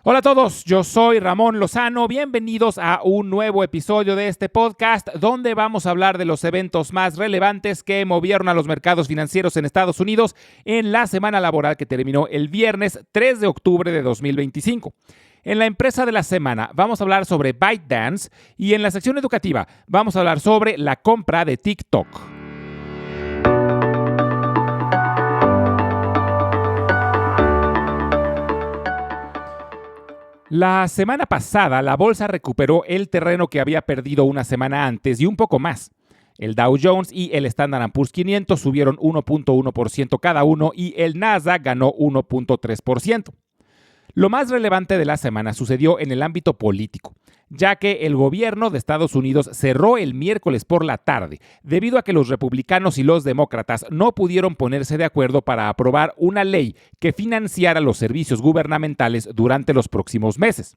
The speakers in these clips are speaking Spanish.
Hola a todos, yo soy Ramón Lozano, bienvenidos a un nuevo episodio de este podcast donde vamos a hablar de los eventos más relevantes que movieron a los mercados financieros en Estados Unidos en la semana laboral que terminó el viernes 3 de octubre de 2025. En la empresa de la semana vamos a hablar sobre ByteDance y en la sección educativa vamos a hablar sobre la compra de TikTok. La semana pasada, la bolsa recuperó el terreno que había perdido una semana antes y un poco más. El Dow Jones y el Standard & Poor's 500 subieron 1.1% cada uno y el Nasdaq ganó 1.3%. Lo más relevante de la semana sucedió en el ámbito político, ya que el gobierno de Estados Unidos cerró el miércoles por la tarde, debido a que los republicanos y los demócratas no pudieron ponerse de acuerdo para aprobar una ley que financiara los servicios gubernamentales durante los próximos meses.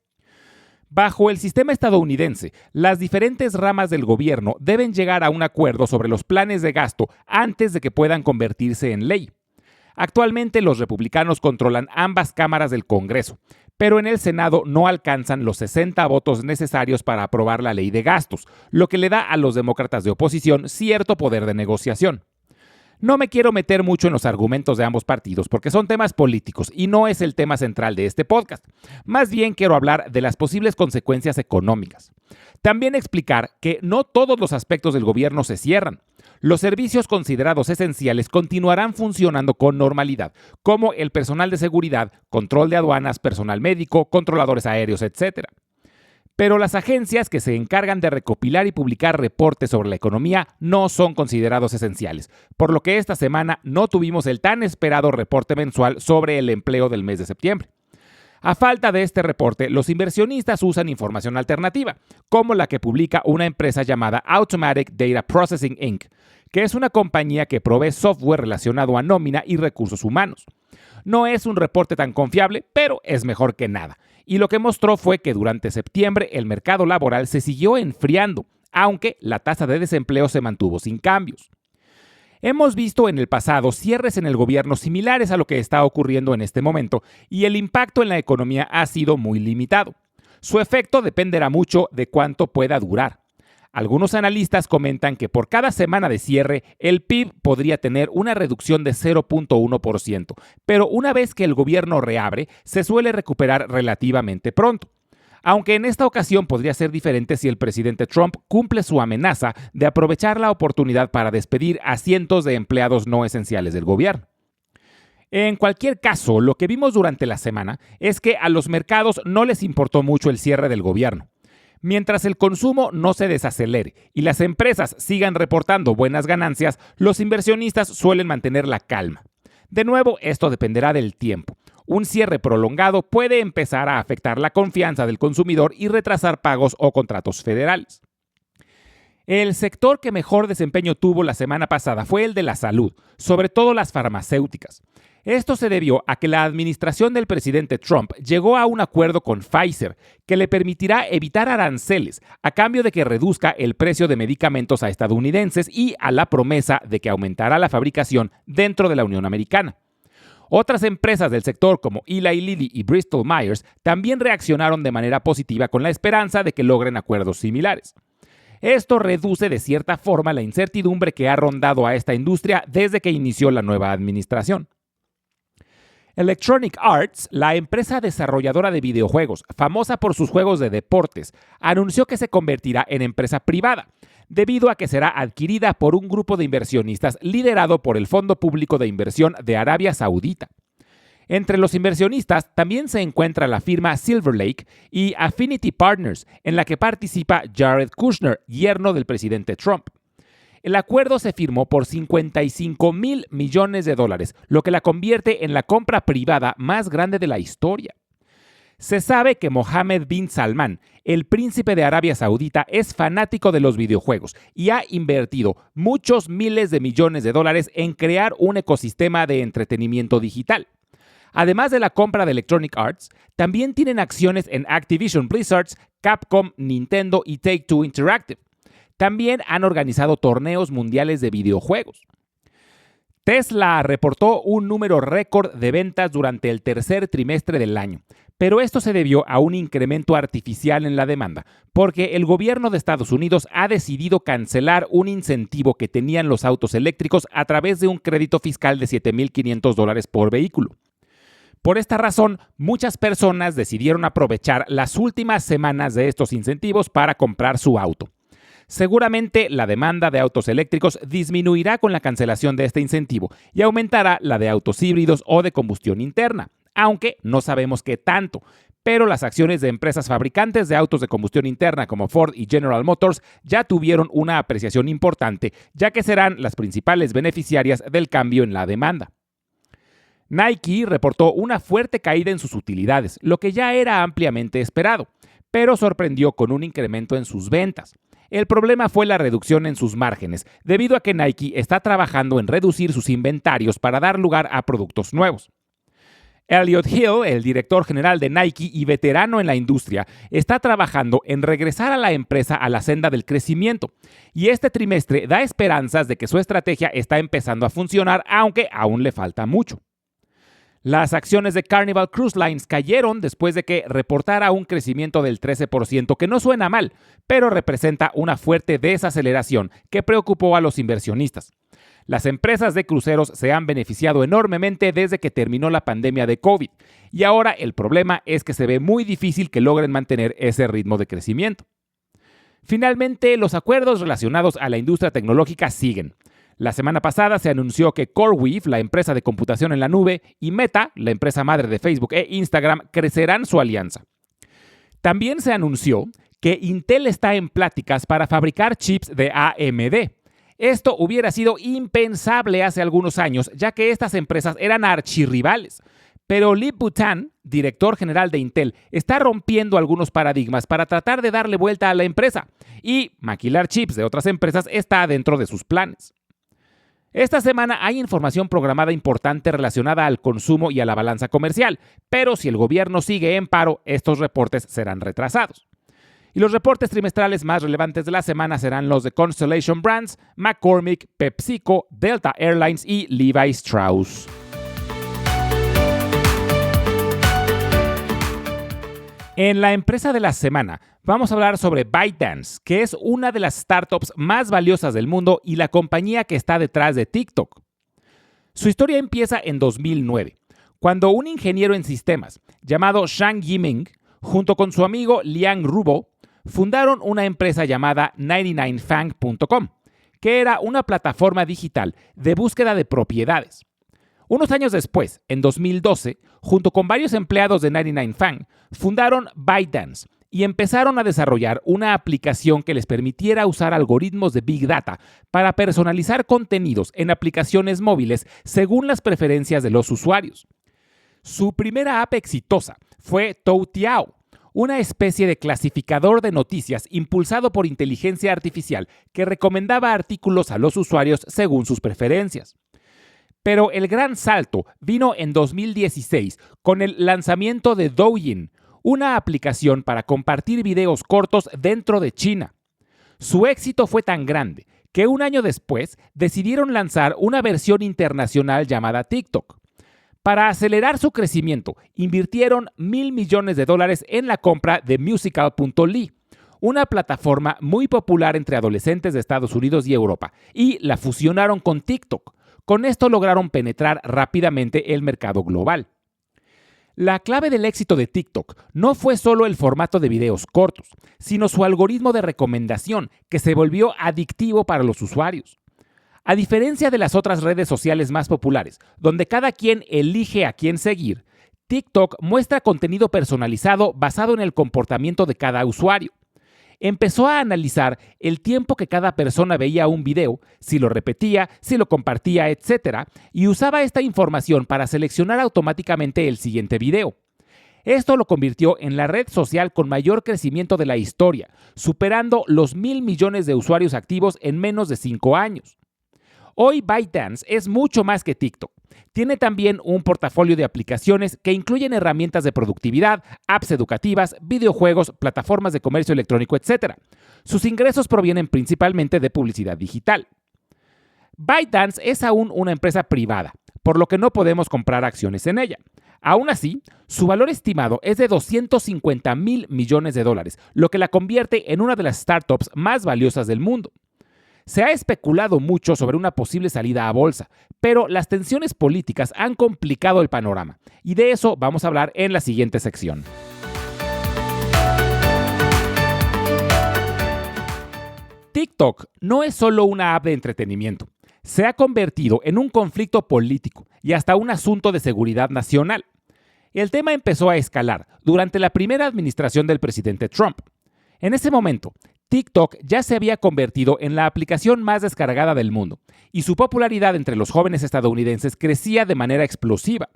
Bajo el sistema estadounidense, las diferentes ramas del gobierno deben llegar a un acuerdo sobre los planes de gasto antes de que puedan convertirse en ley. Actualmente los republicanos controlan ambas cámaras del Congreso, pero en el Senado no alcanzan los 60 votos necesarios para aprobar la ley de gastos, lo que le da a los demócratas de oposición cierto poder de negociación. No me quiero meter mucho en los argumentos de ambos partidos porque son temas políticos y no es el tema central de este podcast. Más bien quiero hablar de las posibles consecuencias económicas. También explicar que no todos los aspectos del gobierno se cierran. Los servicios considerados esenciales continuarán funcionando con normalidad, como el personal de seguridad, control de aduanas, personal médico, controladores aéreos, etc. Pero las agencias que se encargan de recopilar y publicar reportes sobre la economía no son considerados esenciales, por lo que esta semana no tuvimos el tan esperado reporte mensual sobre el empleo del mes de septiembre. A falta de este reporte, los inversionistas usan información alternativa, como la que publica una empresa llamada Automatic Data Processing Inc., que es una compañía que provee software relacionado a nómina y recursos humanos. No es un reporte tan confiable, pero es mejor que nada. Y lo que mostró fue que durante septiembre el mercado laboral se siguió enfriando, aunque la tasa de desempleo se mantuvo sin cambios. Hemos visto en el pasado cierres en el gobierno similares a lo que está ocurriendo en este momento y el impacto en la economía ha sido muy limitado. Su efecto dependerá mucho de cuánto pueda durar. Algunos analistas comentan que por cada semana de cierre, el PIB podría tener una reducción de 0.1%, pero una vez que el gobierno reabre, se suele recuperar relativamente pronto. Aunque en esta ocasión podría ser diferente si el presidente Trump cumple su amenaza de aprovechar la oportunidad para despedir a cientos de empleados no esenciales del gobierno. En cualquier caso, lo que vimos durante la semana es que a los mercados no les importó mucho el cierre del gobierno. Mientras el consumo no se desacelere y las empresas sigan reportando buenas ganancias, los inversionistas suelen mantener la calma. De nuevo, esto dependerá del tiempo. Un cierre prolongado puede empezar a afectar la confianza del consumidor y retrasar pagos o contratos federales. El sector que mejor desempeño tuvo la semana pasada fue el de la salud, sobre todo las farmacéuticas. Esto se debió a que la administración del presidente Trump llegó a un acuerdo con Pfizer que le permitirá evitar aranceles a cambio de que reduzca el precio de medicamentos a estadounidenses y a la promesa de que aumentará la fabricación dentro de la Unión Americana. Otras empresas del sector como Eli Lilly y Bristol Myers también reaccionaron de manera positiva con la esperanza de que logren acuerdos similares. Esto reduce de cierta forma la incertidumbre que ha rondado a esta industria desde que inició la nueva administración. Electronic Arts, la empresa desarrolladora de videojuegos, famosa por sus juegos de deportes, anunció que se convertirá en empresa privada, debido a que será adquirida por un grupo de inversionistas liderado por el Fondo Público de Inversión de Arabia Saudita. Entre los inversionistas también se encuentra la firma Silver Lake y Affinity Partners, en la que participa Jared Kushner, yerno del presidente Trump. El acuerdo se firmó por $55,000 millones, lo que la convierte en la compra privada más grande de la historia. Se sabe que Mohammed bin Salman, el príncipe de Arabia Saudita, es fanático de los videojuegos y ha invertido muchos miles de millones de dólares en crear un ecosistema de entretenimiento digital. Además de la compra de Electronic Arts, también tienen acciones en Activision Blizzard, Capcom, Nintendo y Take-Two Interactive. También han organizado torneos mundiales de videojuegos. Tesla reportó un número récord de ventas durante el tercer trimestre del año, Pero esto se debió a un incremento artificial en la demanda, porque el gobierno de Estados Unidos ha decidido cancelar un incentivo que tenían los autos eléctricos a través de un crédito fiscal de $7,500 por vehículo. Por esta razón, muchas personas decidieron aprovechar las últimas semanas de estos incentivos para comprar su auto. Seguramente la demanda de autos eléctricos disminuirá con la cancelación de este incentivo y aumentará la de autos híbridos o de combustión interna, aunque no sabemos qué tanto. Pero las acciones de empresas fabricantes de autos de combustión interna como Ford y General Motors ya tuvieron una apreciación importante, ya que serán las principales beneficiarias del cambio en la demanda. Nike reportó una fuerte caída en sus utilidades, lo que ya era ampliamente esperado, pero sorprendió con un incremento en sus ventas. El problema fue la reducción en sus márgenes, debido a que Nike está trabajando en reducir sus inventarios para dar lugar a productos nuevos. Elliot Hill, el director general de Nike y veterano en la industria, está trabajando en regresar a la empresa a la senda del crecimiento, y este trimestre da esperanzas de que su estrategia está empezando a funcionar, aunque aún le falta mucho. Las acciones de Carnival Cruise Lines cayeron después de que reportara un crecimiento del 13%, que no suena mal, pero representa una fuerte desaceleración que preocupó a los inversionistas. Las empresas de cruceros se han beneficiado enormemente desde que terminó la pandemia de COVID, y ahora el problema es que se ve muy difícil que logren mantener ese ritmo de crecimiento. Finalmente, los acuerdos relacionados a la industria tecnológica siguen. La semana pasada se anunció que CoreWeave, la empresa de computación en la nube, y Meta, la empresa madre de Facebook e Instagram, crecerán su alianza. También se anunció que Intel está en pláticas para fabricar chips de AMD. Esto hubiera sido impensable hace algunos años, ya que estas empresas eran archirrivales. Pero Lip Bhutan, director general de Intel, está rompiendo algunos paradigmas para tratar de darle vuelta a la empresa, y maquilar chips de otras empresas está dentro de sus planes. Esta semana hay información programada importante relacionada al consumo y a la balanza comercial, pero si el gobierno sigue en paro, estos reportes serán retrasados. Y los reportes trimestrales más relevantes de la semana serán los de Constellation Brands, McCormick, PepsiCo, Delta Airlines y Levi Strauss. En la empresa de la semana vamos a hablar sobre ByteDance, que es una de las startups más valiosas del mundo y la compañía que está detrás de TikTok. Su historia empieza en 2009, cuando un ingeniero en sistemas llamado Shang Yiming, junto con su amigo Liang Rubo, fundaron una empresa llamada 99fang.com, que era una plataforma digital de búsqueda de propiedades. Unos años después, en 2012, junto con varios empleados de 99fang, fundaron ByteDance y empezaron a desarrollar una aplicación que les permitiera usar algoritmos de Big Data para personalizar contenidos en aplicaciones móviles según las preferencias de los usuarios. Su primera app exitosa fue Toutiao, una especie de clasificador de noticias impulsado por inteligencia artificial que recomendaba artículos a los usuarios según sus preferencias. Pero el gran salto vino en 2016 con el lanzamiento de Douyin, una aplicación para compartir videos cortos dentro de China. Su éxito fue tan grande que un año después decidieron lanzar una versión internacional llamada TikTok. Para acelerar su crecimiento, invirtieron $1,000 millones en la compra de Musical.ly, una plataforma muy popular entre adolescentes de Estados Unidos y Europa, y la fusionaron con TikTok. Con esto lograron penetrar rápidamente el mercado global. La clave del éxito de TikTok no fue solo el formato de videos cortos, sino su algoritmo de recomendación, que se volvió adictivo para los usuarios. A diferencia de las otras redes sociales más populares, donde cada quien elige a quién seguir, TikTok muestra contenido personalizado basado en el comportamiento de cada usuario. Empezó a analizar el tiempo que cada persona veía un video, si lo repetía, si lo compartía, etc., y usaba esta información para seleccionar automáticamente el siguiente video. Esto lo convirtió en la red social con mayor crecimiento de la historia, superando los 1,000 millones de usuarios activos en menos de 5 años. Hoy ByteDance es mucho más que TikTok. Tiene también un portafolio de aplicaciones que incluyen herramientas de productividad, apps educativas, videojuegos, plataformas de comercio electrónico, etc. Sus ingresos provienen principalmente de publicidad digital. ByteDance es aún una empresa privada, por lo que no podemos comprar acciones en ella. Aún así, su valor estimado es de $250,000 millones, lo que la convierte en una de las startups más valiosas del mundo. Se ha especulado mucho sobre una posible salida a bolsa, pero las tensiones políticas han complicado el panorama, y de eso vamos a hablar en la siguiente sección. TikTok no es solo una app de entretenimiento. Se ha convertido en un conflicto político y hasta un asunto de seguridad nacional. El tema empezó a escalar durante la primera administración del presidente Trump. En ese momento, TikTok ya se había convertido en la aplicación más descargada del mundo y su popularidad entre los jóvenes estadounidenses crecía de manera explosiva.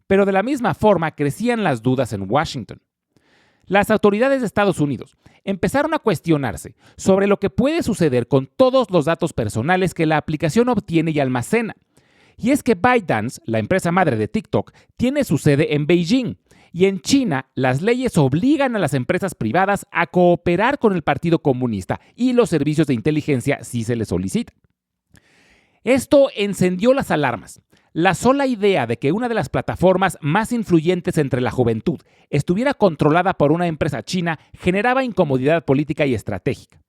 Pero de la misma forma crecían las dudas en Washington. Las autoridades de Estados Unidos empezaron a cuestionarse sobre lo que puede suceder con todos los datos personales que la aplicación obtiene y almacena. Y es que ByteDance, la empresa madre de TikTok, tiene su sede en Beijing. Y en China, las leyes obligan a las empresas privadas a cooperar con el Partido Comunista y los servicios de inteligencia si se les solicita. Esto encendió las alarmas. La sola idea de que una de las plataformas más influyentes entre la juventud estuviera controlada por una empresa china generaba incomodidad política y estratégica.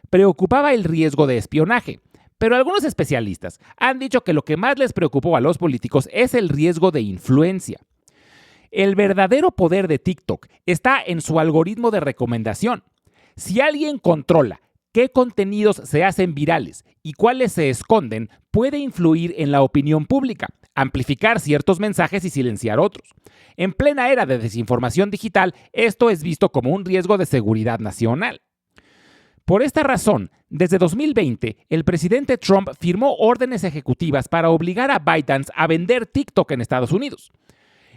Preocupaba el riesgo de espionaje, pero algunos especialistas han dicho que lo que más les preocupó a los políticos es el riesgo de influencia. El verdadero poder de TikTok está en su algoritmo de recomendación. Si alguien controla qué contenidos se hacen virales y cuáles se esconden, puede influir en la opinión pública, amplificar ciertos mensajes y silenciar otros. En plena era de desinformación digital, esto es visto como un riesgo de seguridad nacional. Por esta razón, desde 2020, el presidente Trump firmó órdenes ejecutivas para obligar a ByteDance a vender TikTok en Estados Unidos.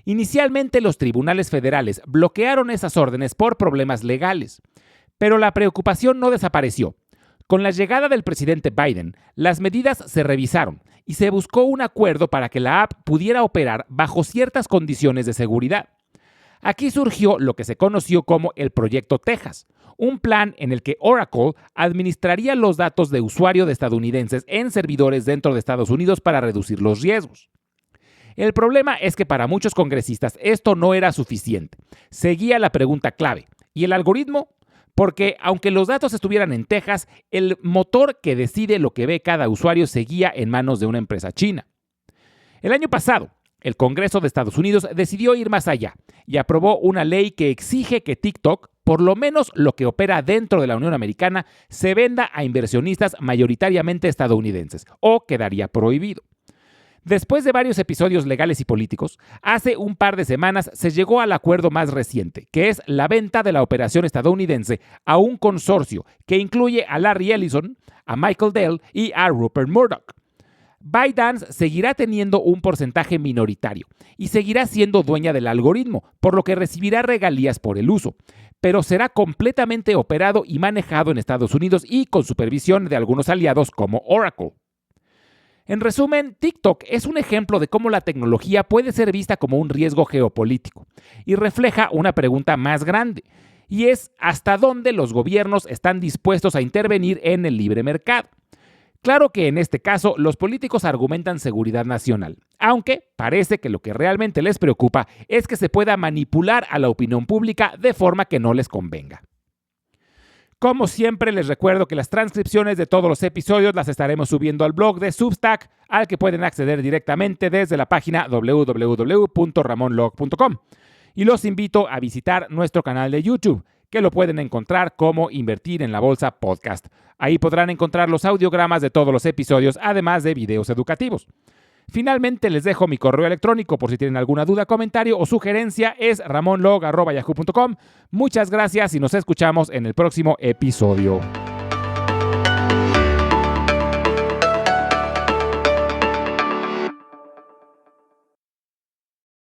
Inicialmente, los tribunales federales bloquearon esas órdenes por problemas legales. Pero la preocupación no desapareció. Con la llegada del presidente Biden, las medidas se revisaron y se buscó un acuerdo para que la app pudiera operar bajo ciertas condiciones de seguridad. Aquí surgió lo que se conoció como el Proyecto Texas, un plan en el que Oracle administraría los datos de usuario de estadounidenses en servidores dentro de Estados Unidos para reducir los riesgos. El problema es que para muchos congresistas esto no era suficiente. Seguía la pregunta clave: ¿y el algoritmo? Porque aunque los datos estuvieran en Texas, el motor que decide lo que ve cada usuario seguía en manos de una empresa china. El año pasado, el Congreso de Estados Unidos decidió ir más allá y aprobó una ley que exige que TikTok, por lo menos lo que opera dentro de la Unión Americana, se venda a inversionistas mayoritariamente estadounidenses, o quedaría prohibido. Después de varios episodios legales y políticos, hace un par de semanas se llegó al acuerdo más reciente, que es la venta de la operación estadounidense a un consorcio que incluye a Larry Ellison, a Michael Dell y a Rupert Murdoch. ByteDance seguirá teniendo un porcentaje minoritario y seguirá siendo dueña del algoritmo, por lo que recibirá regalías por el uso, pero será completamente operado y manejado en Estados Unidos y con supervisión de algunos aliados como Oracle. En resumen, TikTok es un ejemplo de cómo la tecnología puede ser vista como un riesgo geopolítico y refleja una pregunta más grande, y es ¿hasta dónde los gobiernos están dispuestos a intervenir en el libre mercado? Claro que en este caso los políticos argumentan seguridad nacional, aunque parece que lo que realmente les preocupa es que se pueda manipular a la opinión pública de forma que no les convenga. Como siempre, les recuerdo que las transcripciones de todos los episodios las estaremos subiendo al blog de Substack, al que pueden acceder directamente desde la página www.ramonlog.com. Y los invito a visitar nuestro canal de YouTube, que lo pueden encontrar como Invertir en la Bolsa Podcast. Ahí podrán encontrar los audiogramas de todos los episodios, además de videos educativos. Finalmente, les dejo mi correo electrónico por si tienen alguna duda, comentario o sugerencia. Es ramonlog@yahoo.com. Muchas gracias y nos escuchamos en el próximo episodio.